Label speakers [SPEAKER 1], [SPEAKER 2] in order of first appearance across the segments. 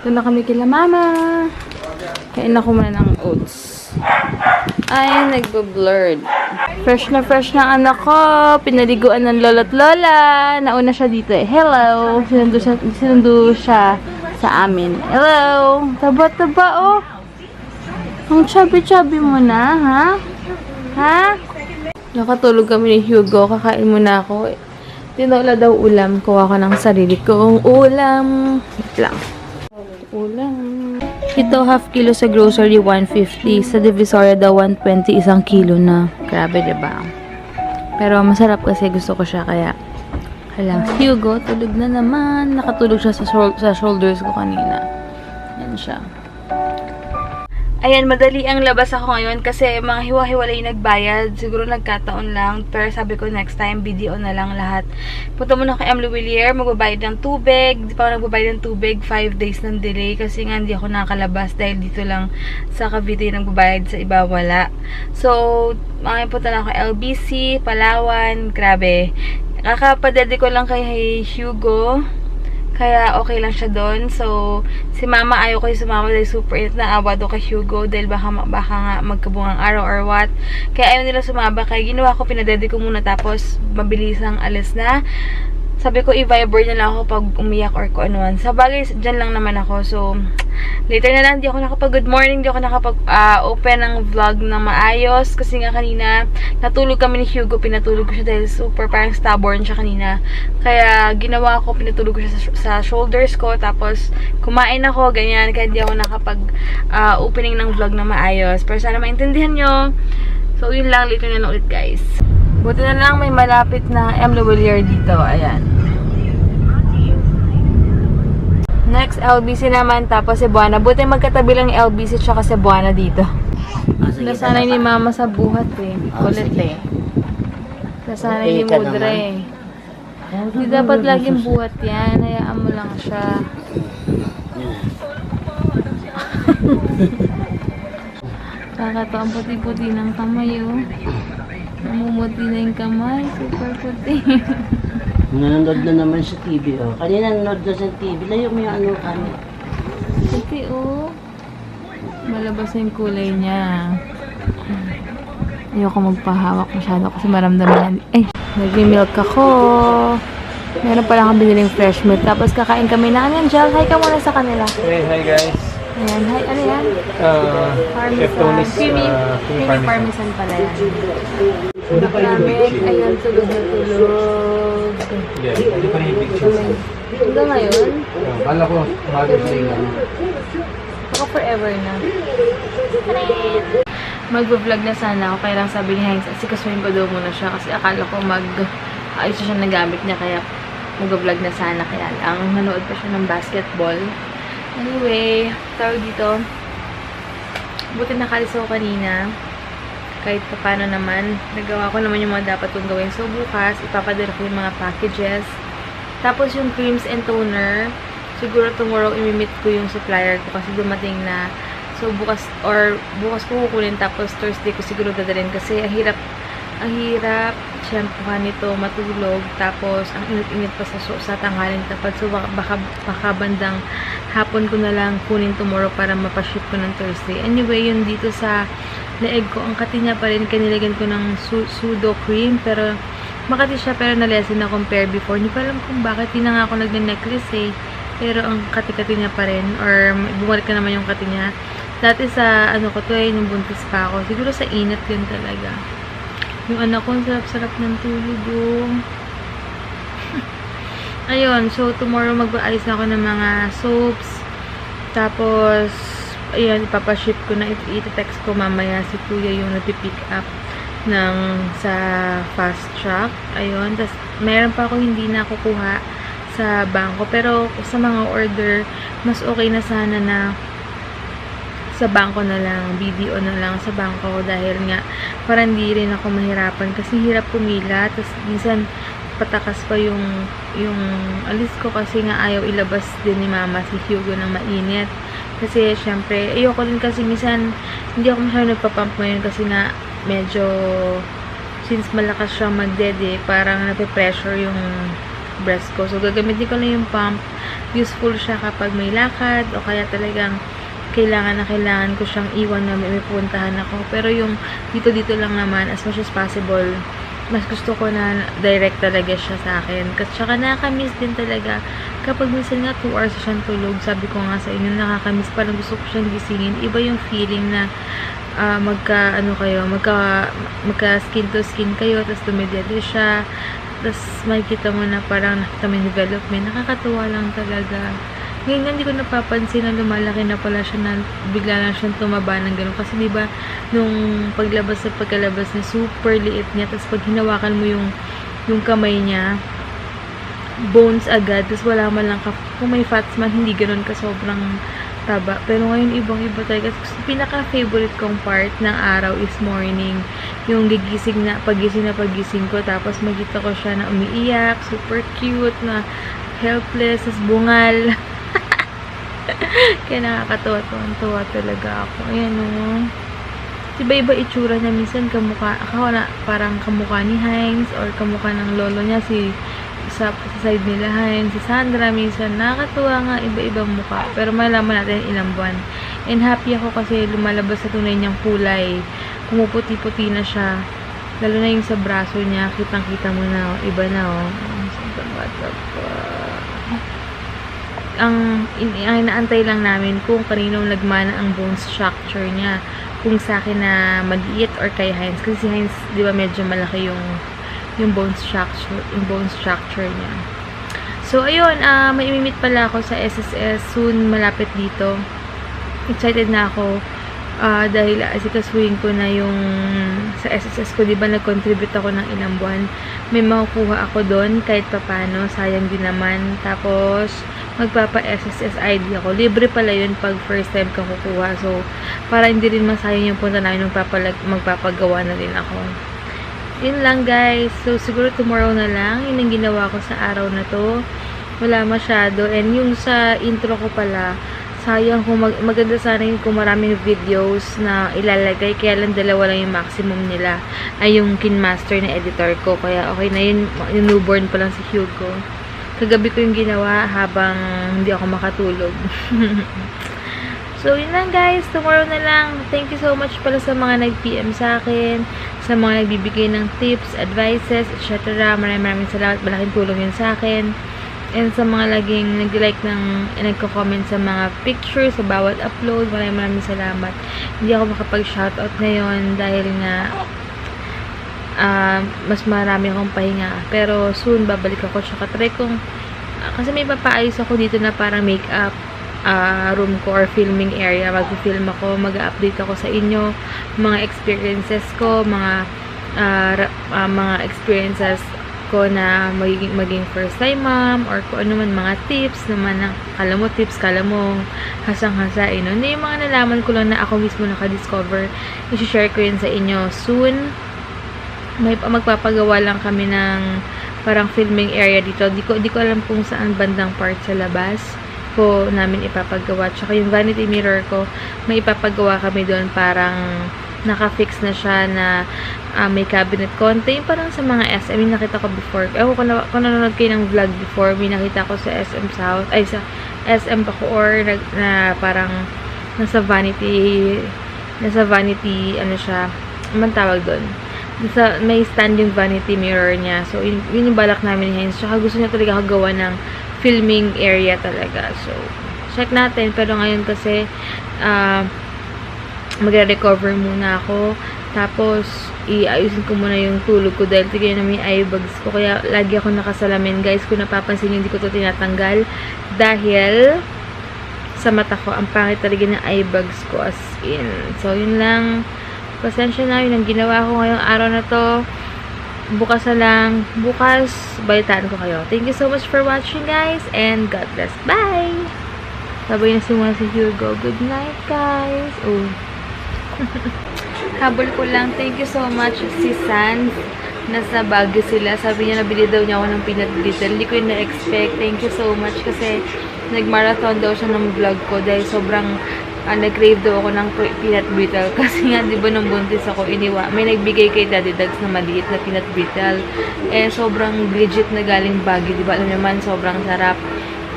[SPEAKER 1] Doon na kami kila mama. Kain ako muna ng oats. Ay, nagbo-blurred. Fresh na anak ko. Pinaliguan ng lolo't lola. Nauna siya dito eh. Hello. Sinundo siya sa amin. Hello. Taba-taba oh. Ang chubby-chubby mo na, ha? Ha? Nakatulog kami ni Hugo. Kakain muna ako. Tinola daw ulam. Kuha ko ng sarili kong ulam. Wait lang. Ulam. Ito, half kilo sa grocery, 150. Sa Divisoria daw, 120, isang kilo na. Grabe, diba? Pero masarap kasi gusto ko siya, kaya halang. Hugo, tulog na naman. Nakatulog siya sa shoulders ko kanina. Yan siya. Ayan, madali ang labas ako ngayon kasi mga hiwa-hiwalay nagbayad. Siguro nagkataon lang. Pero sabi ko next time, video na lang lahat. Punta muna kay Emily Villier, magbabayad ng tubig. Di pa ako nagbabayad ng tubig, 5 days ng delay. Kasi nga hindi ako nakalabas dahil dito lang sa Cavite nagbabayad, sa iba wala. So, mga punta lang kay LBC, Palawan, grabe. Kakapadede ko lang kay Hugo. Kaya okay lang siya doon. So, si mama ayaw ko yung sumama dahil super init na awa doon kay Hugo dahil baka nga magkabungang araw or what. Kaya ayaw nila sumaba. Kaya ginawa ko, pinadede ko muna tapos mabilisang alis na. Sabi ko, i-viber na lang ako pag umiyak or kung anuan. Sa bagay, dyan lang naman ako. So, later na lang, di ako nakapag-good morning, di ako nakapag-open ng vlog na maayos. Kasi nga kanina, natulog kami ni Hugo, pinatulog ko siya dahil super parang stubborn siya kanina. Kaya, ginawa ko, pinatulog ko siya sa shoulders ko. Tapos, kumain ako, ganyan. Kaya di ako nakapag-opening ng vlog na maayos. Pero sana maintindihan nyo. So, yun lang, later na lang ulit, guys. Buti na lang may malapit na Emily Villier dito. Ayan. Next, LBC naman. Tapos Cebuana. Buti magkatabi lang yung LBC tsaka Cebuana dito. Nasanay ni mama sa buhat eh. Kulit eh. Nasanay ni Mudra eh. Hindi dapat laging buhat yan. Hayaan mo lang siya. Kakato ang puti-puti ng kamay oh. Namumuti na yung kamay. Super puti.
[SPEAKER 2] Nanonood na naman sa TV, oh. Kanina nanonood na sa TV. Layo mo yung ano.
[SPEAKER 1] Puti, oh. Malabas na yung kulay niya. Ayoko magpahawak masyado kasi maramdaman yan. Eh, nag-milk ako. Meron pala akong biniling fresh milk. Tapos kakain kami na. Ano yan, Jel? Hi ka muna sa kanila.
[SPEAKER 3] Hey, hi guys.
[SPEAKER 1] Ayan, hi. Ano yan?
[SPEAKER 3] Chef Tony's
[SPEAKER 1] Creamy parmesan pala yan. Tulog namin. Ayan, tulog na tulog.
[SPEAKER 3] Yeah, hindi pa rin yung pictures.
[SPEAKER 1] Hanggang ngayon?
[SPEAKER 3] Bala ko, umaga sa inyo.
[SPEAKER 1] Baka forever na. Mag-vlog na sana ako. Kaya lang sabi ni Heinz, asikasuhin ko daw muna siya. Kasi akala ko ayos siya nagamit niya. Kaya mag-vlog na sana. Kaya lang, nanood pa siya ng basketball. Anyway, tawag dito. Buti nakalis ako kanina. Kahit pa paano naman, nagawa ko naman yung mga dapat kong gawin. So, bukas, ipapadala ko yung mga packages. Tapos, yung creams and toner, siguro tomorrow, imimit ko yung supplier ko kasi dumating na. So, bukas ko kukunin. Tapos, Thursday ko siguro dadalhin kasi ang hirap shampoohan nito, matulog. Tapos, ang init-init pa sa tanghalin tapat. So, baka bandang hapon ko na lang kunin tomorrow para mapaship ko ng Thursday. Anyway, yun dito sa leeg ko, ang kati niya pa rin, kanilagyan ko ng pseudo cream, pero makati siya, pero na-lessen na compare before. Hindi pa alam kung bakit, hindi na nga ako nagne-necklace eh, pero ang kati-kati niya pa rin, or bumalik na naman yung kati niya. Dati sa, ano ko to eh, nung buntis pa ako, siguro sa init din talaga. Yung anak ko, sarap-sarap ng tulog yung. Ayun, so tomorrow mag-aayos na ako ng mga soaps, tapos ayan, ipapaship ko na, iti-text ko mamaya si kuya yung nati-pick up sa fast track. Ayun, tas meron pa ako hindi nakukuha sa bangko, pero sa mga order, mas okay na sana na sa bangko na lang, BDO na lang sa bangko dahil nga, para hindi rin ako mahirapan kasi hirap pumila, tas minsan patakas pa yung alis ko kasi nga ayaw ilabas din ni mama si Hugo ng mainit. Kasi, syempre, ayoko din kasi minsan, hindi ako masyadong nagpapump ngayon kasi nga, medyo, since malakas siya magdede, parang nape-pressure yung breast ko. So, gagamitin ko na yung pump. Useful siya kapag may lakad o kaya talagang kailangan ko siyang iwan na may puntahan ako. Pero yung dito lang naman, as much as possible, mas gusto ko na direct talaga siya sa akin. Kasi tsaka nakakamiss din talaga kapag minsan nga 2 hours siyang tulog. Sabi ko nga sa inyo, nakakamiss. Parang gusto ko siyang gisingin. Iba yung feeling na magka skin to skin kayo, tapos dumidede siya, tapos makikita mo na parang nakita mo yung development. Nakakatuwa lang talaga. Ngayon hindi ko napapansin na lumalaki na pala siya, na bigla lang siyang tumaba ng gano'n. Kasi diba, nung pagkalabas niya, super liit niya. Tapos pag hinawakan mo yung kamay niya, bones agad. Tapos wala man lang, kung may fats man, hindi gano'n ka sobrang taba. Pero ngayon, ibang-iba talaga. Pinaka-favorite kong part ng araw is morning. Yung pagising ko. Tapos magkita ko siya na umiiyak, super cute, na helpless, tas bungal. Kaya nakakatawa talaga ako. Ayan o. Iba-iba itsura niya. Minsan parang kamukha ni Heinz or kamukha ng lolo niya sa side nila Heinz, si Sandra. Minsan nakakatuwa nga, iba-ibang mukha. Pero malaman natin ilang buwan. And happy ako kasi lumalabas sa tunay niyang kulay. Pumuputi-puti na siya. Lalo na yung sa braso niya. Kitang-kita mo na. Iba na o. Bata pa. Ang inaantay lang namin kung kaninong nagmana ang bone structure niya. Kung sa akin na maliit or kay Heinz. Kasi si Heinz, di ba, medyo malaki yung bone structure niya. So, ayun, may imimit pala ako sa SSS soon, malapit dito. Excited na ako. Dahil asikasuhin ko na yung sa SSS ko, di ba, nag-contribute ako ng ilang buwan. May makukuha ako doon kahit papano, sayang din naman. Tapos magpapa-SSS ID ako. Libre pala yun pag first time ka kukuha. So, para hindi rin masayang yung punta namin nung magpapagawa na rin ako. Yun lang, guys. So, siguro tomorrow na lang. Yun ang ginawa ko sa araw na to. Wala masyado. And yung sa intro ko pala, sayang kung maganda sana yun kung maraming videos na ilalagay. Kaya lang 2 lang yung maximum nila. Ay yung kinmaster na editor ko. Kaya okay na yun. Yung newborn pa lang si Hugo. Kagabi ko yung ginawa habang hindi ako makatulog. So, yun lang, guys. Tomorrow na lang. Thank you so much pala sa mga nag-PM sa akin, sa mga nagbibigay ng tips, advices, etc. Maraming salamat. Malaking tulong yun sa akin. And sa mga laging nag-like nagko-comment sa mga pictures, sa bawat upload, maraming salamat. Hindi ako makapag-shoutout ngayon dahil nga mas marami akong pahinga. Pero soon, babalik ako. Tsaka try kong, kasi may papaayos ako dito na parang makeup room ko or filming area. Mag-film ako, mag-update ako sa inyo, mga experiences ko, mga experiences ko na maging first time mom, or kung ano man mga tips naman na kala mo hasang-hasa. Hindi, yung mga nalaman ko lang na ako mismo nakadiscover, i-share ko yun sa inyo soon. Magpapagawa lang kami ng parang filming area dito. Di ko alam kung saan bandang part sa labas ko namin ipapagawa. Tsaka yung vanity mirror ko, may ipapagawa kami doon, parang naka-fix na siya na may cabinet konti. Yung parang sa mga SM, yung nakita ko before. Ewan ko kung nanonood kayo ng vlog before, may nakita ko sa SM South, ay sa SM Bacoor, na parang nasa vanity, ano siya, anong tawag doon? May standing vanity mirror niya. So, yun yung balak namin ni Heinz. Tsaka gusto niya talaga kagawa ng filming area talaga. So, check natin. Pero ngayon kasi, magre-recover muna ako. Tapos, iayusin ko muna yung tulog ko dahil tigyan na may eye bags ko. Kaya, lagi ako nakasalamin. Guys, kung napapansin nyo, hindi ko to tinatanggal. Dahil, sa mata ko, ang pangit talaga ng eye bags ko as in. So, yun lang. Pasensya na, yun ang ginawa ko ngayong araw na to. Bukas na lang. Bukas, balitaan ko kayo. Thank you so much for watching, guys. And God bless. Bye! Sabay na simula si Hugo. Good night, guys. Oh. Habol ko lang. Thank you so much, si Sans. Nasa Baguio sila. Sabi niya, nabili daw niya ako ng peanut brittle. Hindi ko yun na-expect. Thank you so much kasi nag-marathon daw siya ng vlog ko dahil sobrang nag-crave daw ako ng peanut brittle. Kasi nga, di ba, nung buntis ako, may nagbigay kay Daddy Dags na maliit na peanut brittle. Eh, sobrang legit na galing Baguio, di ba? Alam naman, sobrang sarap.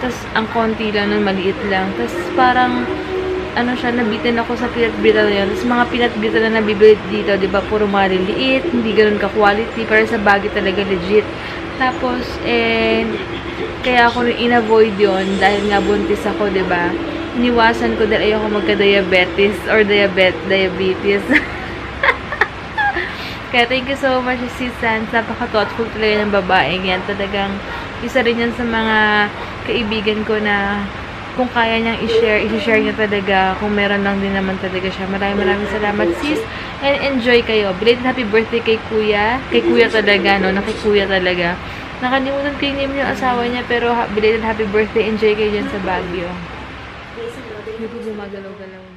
[SPEAKER 1] Tapos, ang konti lang nun, maliit lang. Tapos, parang, nabitin ako sa peanut brittle yun. Tapos, mga peanut brittle na nabibili dito, di ba? Puro maliliit, hindi ganun ka-quality. Pero sa Baguio talaga legit. Tapos, kaya ako in-avoid yun dahil nga buntis ako, di ba? Iniwasan ko dahil ayoko magka-diabetes or diabetes. Kaya thank you so much, Sis Sans. Napaka-thoughtful talaga ng babaeng yan. Talagang isa rin yan sa mga kaibigan ko na kung kaya niyang i-share niya talaga. Kung meron lang din naman talaga siya. Maraming salamat, sis. And enjoy kayo. Belated happy birthday kay Kuya. Kay Kuya talaga, no? Kay Kuya talaga. Nakalimutan ko yung name yung asawa niya, pero belated happy birthday. Enjoy kayo dyan sa Baguio. Hindi ko gumagalaw-galaw.